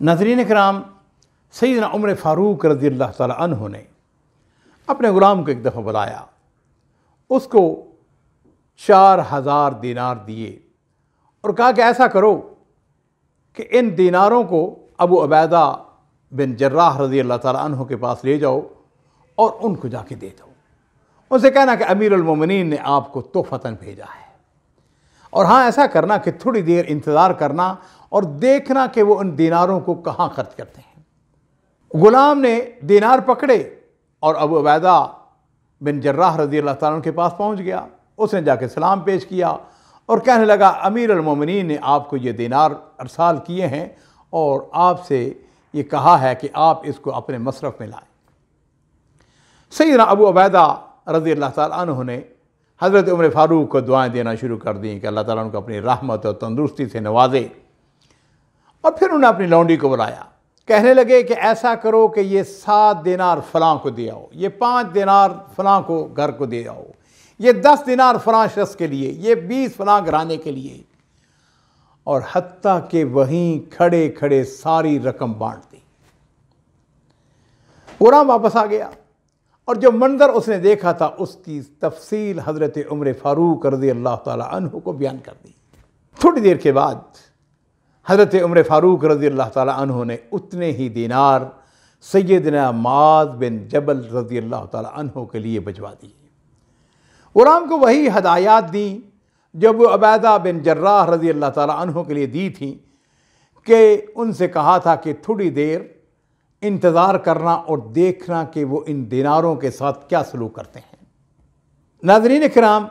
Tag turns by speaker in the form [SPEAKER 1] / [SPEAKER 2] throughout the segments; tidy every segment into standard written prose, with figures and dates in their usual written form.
[SPEAKER 1] ناظرین کرام، سیدنا عمر فاروق رضی اللہ تعالیٰ عنہ نے اپنے غلام کو ایک دفعہ بلایا، اس کو 4000 دینار دیے اور کہا کہ ایسا کرو کہ ان دیناروں کو ابو عبیدہ بن جراح رضی اللہ تعالیٰ عنہ کے پاس لے جاؤ اور ان کو جا کے دے دو، ان سے کہنا کہ امیر المومنین نے آپ کو تحفتاً بھیجا ہے، اور ہاں ایسا کرنا کہ تھوڑی دیر انتظار کرنا اور دیکھنا کہ وہ ان دیناروں کو کہاں خرچ کرتے ہیں۔ غلام نے دینار پکڑے اور ابو عبیدہ بن جراح رضی اللہ تعالیٰ عنہ کے پاس پہنچ گیا، اس نے جا کے سلام پیش کیا اور کہنے لگا امیر المومنین نے آپ کو یہ دینار ارسال کیے ہیں اور آپ سے یہ کہا ہے کہ آپ اس کو اپنے مصرف میں لائیں۔ سیدنا ابو عبیدہ رضی اللہ تعالیٰ عنہ نے حضرت عمر فاروق کو دعائیں دینا شروع کر دیں کہ اللہ تعالیٰ ان کو اپنی رحمت اور تندرستی سے نوازے، اور پھر انہوں نے اپنی لونڈی کو بلایا، کہنے لگے کہ ایسا کرو کہ یہ 7 دینار فلاں کو دے آؤ، یہ 5 دینار فلاں کو گھر کو دے آؤ، یہ 10 دینار فلاں شخص کے لیے، یہ 20 فلاں گھرانے کے لیے، اور حتیٰ کہ وہیں کھڑے کھڑے ساری رقم بانٹ دی۔ غلام واپس آ گیا اور جو منظر اس نے دیکھا تھا اس کی تفصیل حضرت عمر فاروق رضی اللہ تعالیٰ عنہ کو بیان کر دی۔ تھوڑی دیر کے بعد حضرت عمر فاروق رضی اللہ تعالیٰ عنہ نے اتنے ہی دینار سیدنا معاذ بن جبل رضی اللہ تعالیٰ عنہ کے لیے بھجوا دی۔ غلام کو وہی ہدایات دیں جو ابو عبیدہ بن جراح رضی اللہ تعالیٰ عنہ کے لیے دی تھیں، کہ ان سے کہا تھا کہ تھوڑی دیر انتظار کرنا اور دیکھنا کہ وہ ان دیناروں کے ساتھ کیا سلوک کرتے ہیں۔ ناظرین کرام،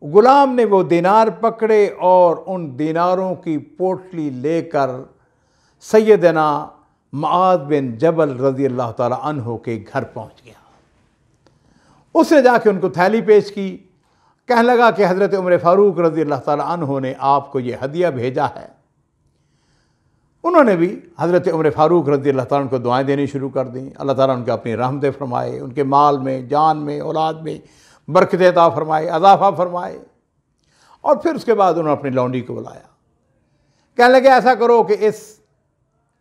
[SPEAKER 1] غلام نے وہ دینار پکڑے اور ان دیناروں کی پوٹلی لے کر سیدنا معاذ بن جبل رضی اللہ تعالیٰ عنہ کے گھر پہنچ گیا۔ اس نے جا کے ان کو تھیلی پیش کی، کہنے لگا کہ حضرت عمر فاروق رضی اللہ تعالیٰ عنہ نے آپ کو یہ ہدیہ بھیجا ہے۔ انہوں نے بھی حضرت عمر فاروق رضی اللہ تعالیٰ عنہ کو دعائیں دینی شروع کر دیں، اللہ تعالیٰ ان کو اپنی رحمتیں فرمائے، ان کے مال میں، جان میں، اولاد میں برکت عطا فرمائے، اضافہ فرمائے، اور پھر اس کے بعد انہوں نے اپنی لونڈی کو بلایا، کہنے لگے ایسا کرو کہ اس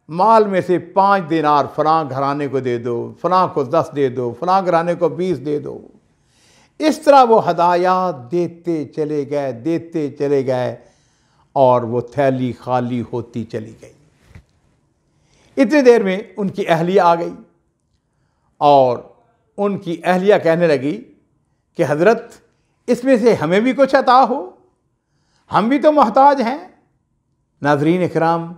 [SPEAKER 1] مال میں سے 5 دینار فلاں گھرانے کو دے دو، فلاں کو 10 دے دو، فلاں گھرانے کو 20 دے دو۔ اس طرح وہ ہدایات دیتے چلے گئے اور وہ تھیلی خالی ہوتی چلی گئی۔ اتنی دیر میں ان کی اہلیہ آ گئی اور ان کی اہلیہ کہنے لگی کہ حضرت اس میں سے ہمیں بھی کچھ عطا ہو، ہم بھی تو محتاج ہیں۔ ناظرین اکرام،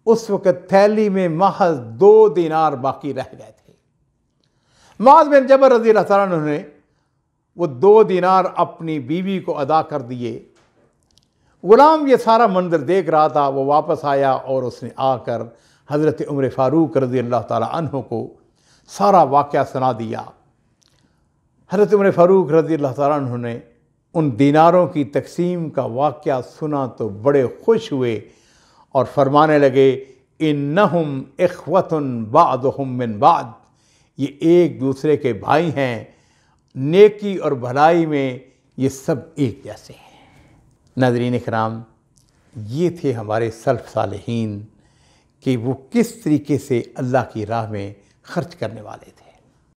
[SPEAKER 1] اس وقت تھیلی میں محض 2 دینار باقی رہ گئے تھے۔ معاذ بن جبل رضی اللہ تعالیٰ عنہ نے وہ 2 دینار اپنی بیوی کو ادا کر دیے۔ غلام یہ سارا منظر دیکھ رہا تھا، وہ واپس آیا اور اس نے آ کر حضرت عمر فاروق رضی اللہ تعالیٰ عنہ کو سارا واقعہ سنا دیا۔ حضرت عمر فاروق رضی اللہ تعالیٰ عنہ نے ان دیناروں کی تقسیم کا واقعہ سنا تو بڑے خوش ہوئے اور فرمانے لگے انہم اخوۃ بعضہم من بعض، یہ ایک دوسرے کے بھائی ہیں، نیکی اور بھلائی میں یہ سب ایک جیسے ہیں۔ ناظرین کرام، یہ تھے ہمارے سلف صالحین کہ وہ کس طریقے سے اللہ کی راہ میں خرچ کرنے والے تھے۔